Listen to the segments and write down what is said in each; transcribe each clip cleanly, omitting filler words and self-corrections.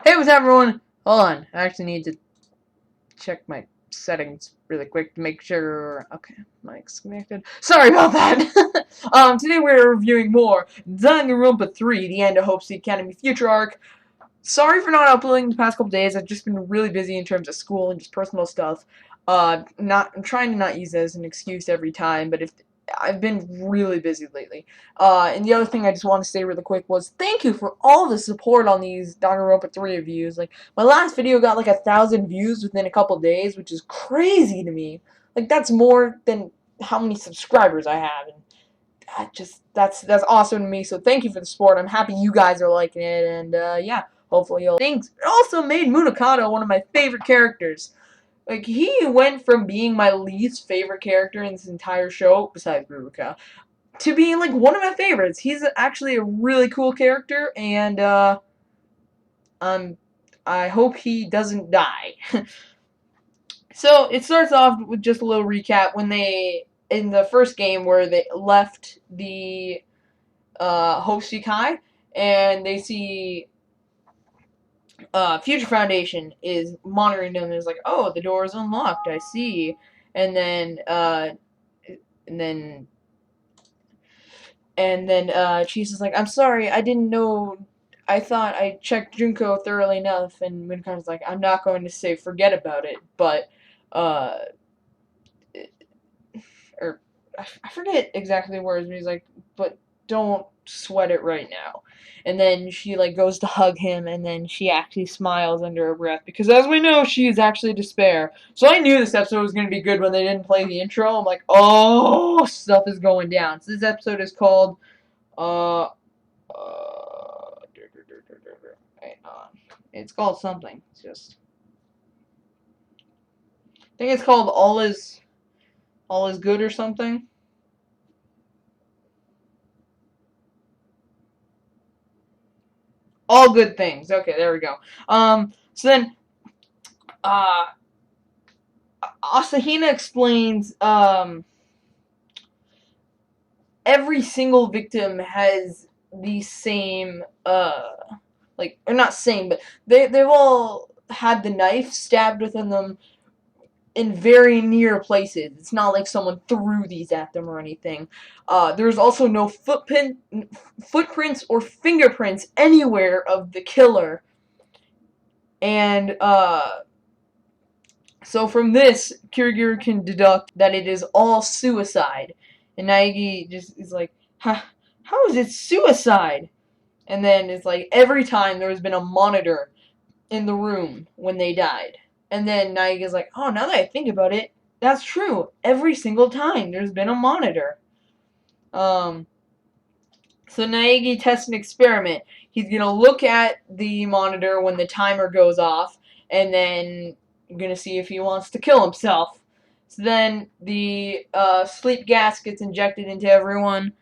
Hey, what's up, everyone? Hold on. I actually need to check my settings really quick to make sure. Okay, mic's connected. Sorry about that. Today we're reviewing more Danganronpa 3, The End of Hope's the Academy Future Arc. Sorry for not uploading the past couple days. I've just been really busy in terms of school and just personal stuff. I'm trying to not use that as an excuse every time, but if I've been really busy lately. And the other thing I just want to say really quick was thank you for all the support on these Danganronpa 3 reviews. Like, my last video got like 1,000 views within a couple days, which is crazy to me. Like, that's more than how many subscribers I have. And that's awesome to me. So thank you for the support. I'm happy you guys are liking it, and yeah, hopefully you'll. Thanks. It also made Munakata one of my favorite characters. Like, he went from being my least favorite character in this entire show, besides Ruruka, to being like one of my favorites. He's actually a really cool character, and I hope he doesn't die. So it starts off with just a little recap when they in the first game where they left the Hoshikai, and they see Future Foundation is monitoring them and is like, oh, the door is unlocked, I see. And then and then Chase is like, I'm sorry, I didn't know, I thought I checked Junko thoroughly enough. And Minkan's like, I'm not going to say forget about it, but or I forget exactly the words, but he's like, but don't sweat it right now. And then she like goes to hug him, and then she actually smiles under her breath because, as we know, she is actually despair. So I knew this episode was going to be good when they didn't play the intro. I'm like, oh, stuff is going down. So this episode is called uh wait, it's called something. It's just, I think it's called All is Good or something. All good things. Okay, there we go. So then, uh, Asahina explains, every single victim has the same, like, or not same, but they've all had the knife stabbed within them in very near places. It's not like someone threw these at them or anything. There's also no footprints or fingerprints anywhere of the killer. And, so from this, Kirigiri can deduct that it is all suicide. And Naegi just is like, how is it suicide? And then it's like, every time there has been a monitor in the room when they died. And then Naegi is like, oh, now that I think about it, that's true. Every single time there's been a monitor. So Naegi tests an experiment. He's going to look at the monitor when the timer goes off, and then going to see if he wants to kill himself. So then the sleep gas gets injected into everyone,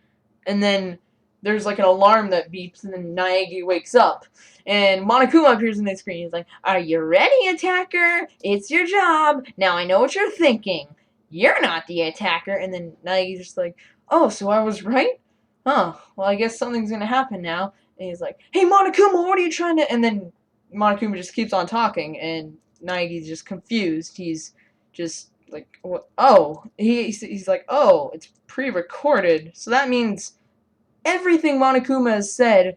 and then there's like an alarm that beeps, and then Naegi wakes up. And Monokuma appears on the screen. He's like, are you ready, attacker? It's your job. Now I know what you're thinking. You're not the attacker. And then Naegi's just like, oh, so I was right? Huh, well, I guess something's gonna happen now. And he's like, hey, Monokuma, what are you trying to... And then Monokuma just keeps on talking, and Naegi's just confused. He's just like, what? Oh, he's like, oh, it's pre-recorded. So that means everything Monokuma has said,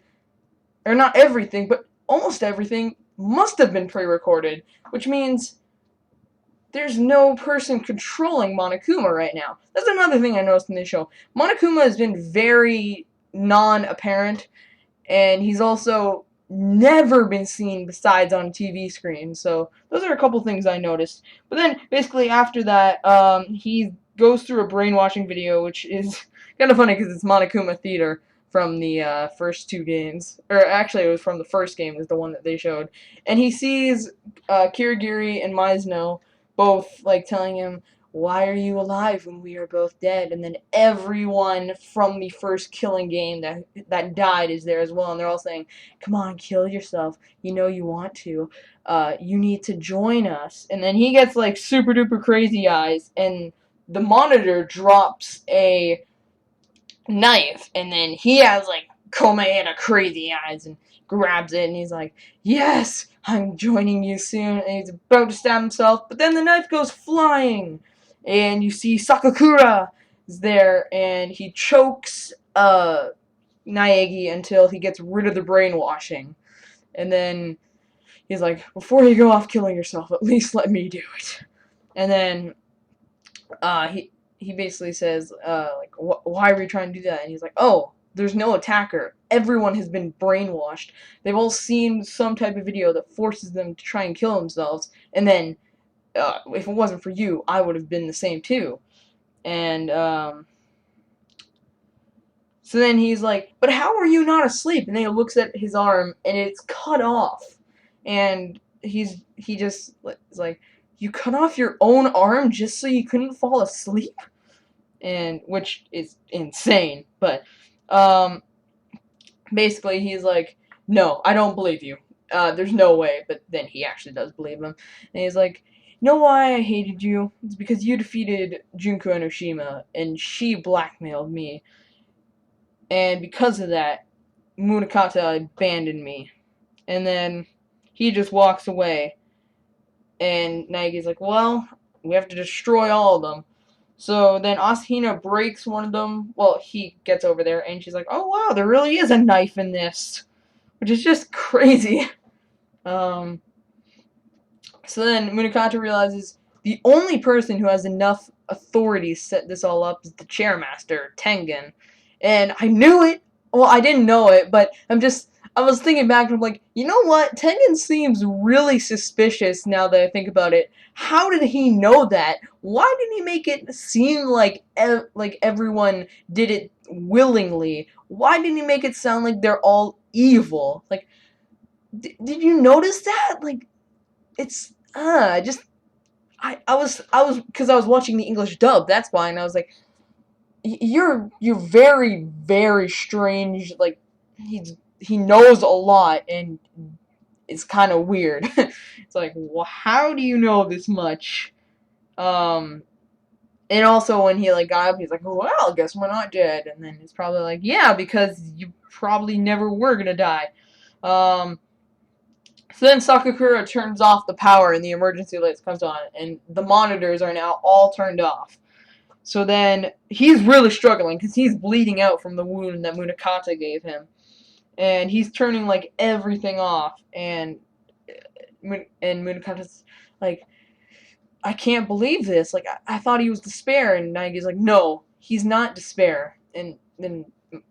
or not everything, but almost everything, must have been pre-recorded, which means there's no person controlling Monokuma right now. That's another thing I noticed in this show. Monokuma has been very non-apparent, and he's also never been seen besides on a TV screen. So those are a couple things I noticed. But then, basically, after that, he goes through a brainwashing video, which is kind of funny because it's Monokuma Theater from the first two games. Or actually, it was from the first game, is the one that they showed. And he sees Kirigiri and Mizuno both like telling him, why are you alive when we are both dead? And then everyone from the first killing game that died is there as well, and they're all saying, come on, kill yourself, you know you want to, you need to join us. And then he gets like super duper crazy eyes, and the monitor drops a knife, and then he has like Komeina crazy eyes, and grabs it, and he's like, yes, I'm joining you soon, and he's about to stab himself, but then the knife goes flying, and you see Sakakura is there, and he chokes, Naegi until he gets rid of the brainwashing, and then he's like, before you go off killing yourself, at least let me do it. And then, he basically says, like, why are we trying to do that? And he's like, oh, there's no attacker. Everyone has been brainwashed. They've all seen some type of video that forces them to try and kill themselves. And then, if it wasn't for you, I would have been the same too. And, so then he's like, but how are you not asleep? And then he looks at his arm, and it's cut off. And he just is like, you cut off your own arm just so you couldn't fall asleep? And which is insane, but basically he's like, no, I don't believe you. There's no way. But then he actually does believe him, and he's like, you know why I hated you? It's because you defeated Junko Enoshima, and she blackmailed me, and because of that, Munakata abandoned me. And then he just walks away, and Naegi's like, well, we have to destroy all of them. So then Asahina breaks one of them. Well, he gets over there, and she's like, oh, wow, there really is a knife in this. Which is just crazy. So then Munakata realizes the only person who has enough authority to set this all up is the chairmaster, Tengen. And I knew it. Well, I didn't know it, but I was thinking back, and I'm like, you know what? Tengen seems really suspicious now that I think about it. How did he know that? Why didn't he make it seem like everyone did it willingly? Why didn't he make it sound like they're all evil? Like, did you notice that? Like, it's I was because I was watching the English dub. That's why, and I was like, you're very, very strange. Like, he knows a lot, and it's kind of weird. It's like, well, how do you know this much? And also when he like got up, he's like, well, I guess we're not dead. And then he's probably like, yeah, because you probably never were gonna die. So then Sakakura turns off the power, and the emergency lights comes on, and the monitors are now all turned off. So then he's really struggling because he's bleeding out from the wound that Munakata gave him. And he's turning, like, everything off, and Munakata's like, I can't believe this. Like, I thought he was Despair, and Naegi's like, no, he's not Despair. And then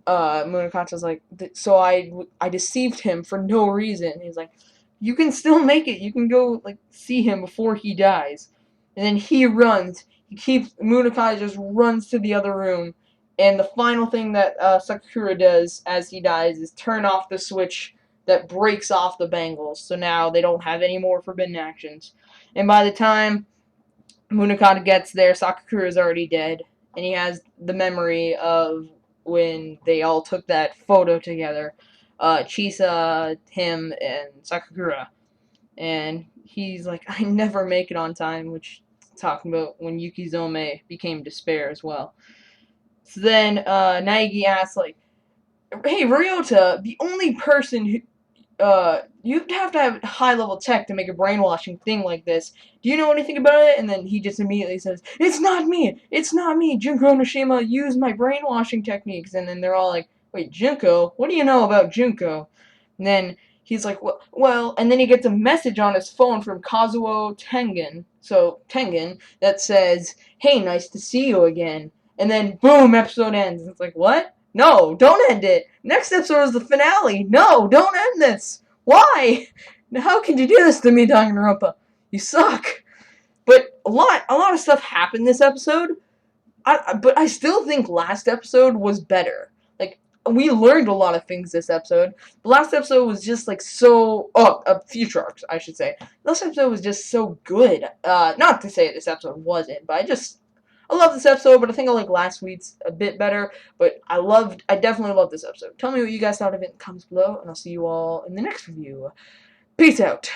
Munakata's like, so I deceived him for no reason. And he's like, you can still make it. You can go, like, see him before he dies. And then he runs. Munakata just runs to the other room. And the final thing that Sakakura does as he dies is turn off the switch that breaks off the bangles. So now they don't have any more forbidden actions. And by the time Munakata gets there, Sakakura is already dead. And he has the memory of when they all took that photo together. Chisa, him, and Sakakura. And he's like, I never make it on time, which is talking about when Yukizome became Despair as well. So then Naegi asks, like, hey, Ryota, the only person who, you'd have to have high-level tech to make a brainwashing thing like this. Do you know anything about it? And then he just immediately says, it's not me! It's not me! Junko Enoshima used my brainwashing techniques. And then they're all like, wait, Junko? What do you know about Junko? And then he's like, well, and then he gets a message on his phone from Kazuo Tengen, that says, hey, nice to see you again. And then, boom, episode ends. It's like, what? No, don't end it. Next episode is the finale. No, don't end this. Why? How can you do this to me, Danganronpa? You suck. But a lot of stuff happened this episode. But I still think last episode was better. Like, we learned a lot of things this episode. The last episode was just, like, so... future arcs, I should say. Last episode was just so good. Not to say this episode wasn't, but I love this episode, but I think I like last week's a bit better. But I definitely love this episode. Tell me what you guys thought of it in the comments below, and I'll see you all in the next review. Peace out.